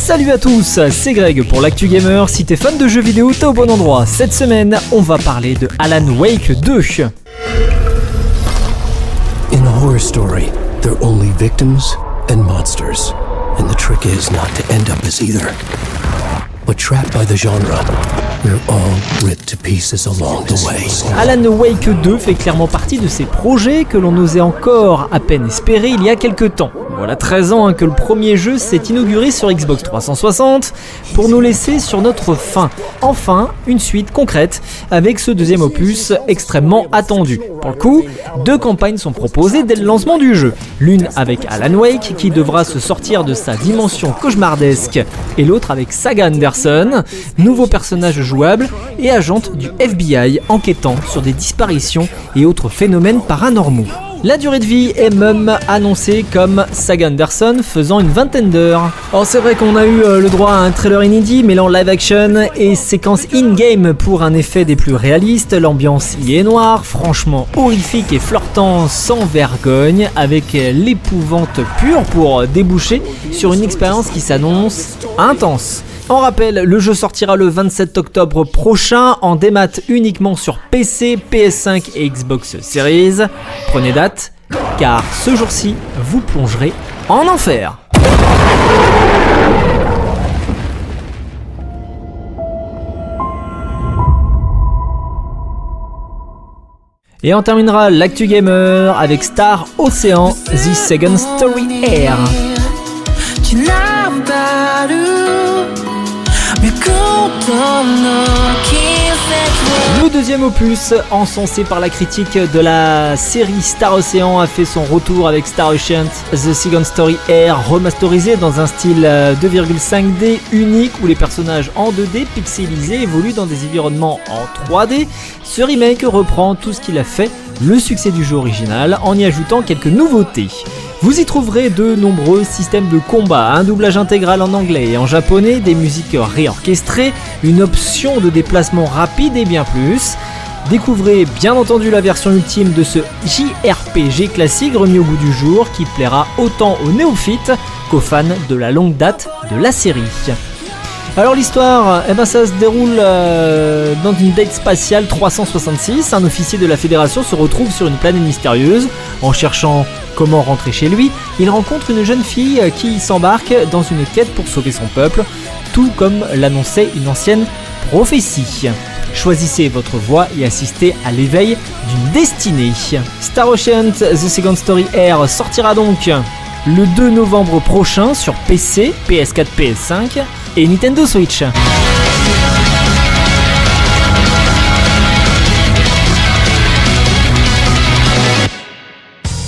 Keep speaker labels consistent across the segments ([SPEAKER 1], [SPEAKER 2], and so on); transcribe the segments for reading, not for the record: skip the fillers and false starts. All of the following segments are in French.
[SPEAKER 1] Salut à tous, c'est Greg pour l'Actu Gamer. Si t'es fan de jeux vidéo, t'es au bon endroit. Cette semaine, on va parler de Alan Wake 2.
[SPEAKER 2] In a horror story, there are only victims and monsters. And the trick is not to end up as either. But trapped by the genre, we're all ripped to pieces along the way.
[SPEAKER 1] Alan Wake 2 fait clairement partie de ces projets que l'on osait encore à peine espérer il y a quelques temps. Voilà 13 ans que le premier jeu s'est inauguré sur Xbox 360 pour nous laisser sur notre faim. Enfin, une suite concrète avec ce deuxième opus extrêmement attendu. Pour le coup, 2 campagnes sont proposées dès le lancement du jeu. L'une avec Alan Wake qui devra se sortir de sa dimension cauchemardesque et l'autre avec Saga Anderson, nouveau personnage jouable et agente du FBI enquêtant sur des disparitions et autres phénomènes paranormaux. La durée de vie est même annoncée comme Saga Anderson faisant une 20aine d'heures. Alors c'est vrai qu'on a eu le droit à un trailer inédit mêlant live action et séquences in-game pour un effet des plus réalistes. L'ambiance y est noire, franchement horrifique et flirtant sans vergogne avec l'épouvante pure pour déboucher sur une expérience qui s'annonce intense. On rappelle, le jeu sortira le 27 octobre prochain en démat uniquement sur PC, PS5 et Xbox Series. Prenez date, car ce jour-ci, vous plongerez en enfer. Et on terminera l'Actu Gamer avec Star Ocean, The Second Story Air. Le deuxième opus, encensé par la critique de la série Star Ocean, a fait son retour avec Star Ocean The Second Story Air, remasterisé dans un style 2,5D unique où les personnages en 2D pixelisés évoluent dans des environnements en 3D. Ce remake reprend tout ce qu'il a fait le succès du jeu original en y ajoutant quelques nouveautés. Vous y trouverez de nombreux systèmes de combat, un doublage intégral en anglais et en japonais, des musiques réorchestrées, une option de déplacement rapide et bien plus. Découvrez bien entendu la version ultime de ce JRPG classique remis au goût du jour qui plaira autant aux néophytes qu'aux fans de la longue date de la série. Alors l'histoire, ça se déroule dans une date spatiale 366. Un officier de la Fédération se retrouve sur une planète mystérieuse. En cherchant comment rentrer chez lui, il rencontre une jeune fille qui s'embarque dans une quête pour sauver son peuple, tout comme l'annonçait une ancienne prophétie. Choisissez votre voie et assistez à l'éveil d'une destinée. Star Ocean The Second Story Air sortira donc le 2 novembre prochain sur PC, PS4, PS5 et Nintendo Switch.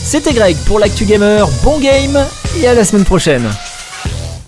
[SPEAKER 1] C'était Greg pour l'Actu Gamer, bon game et à la semaine prochaine.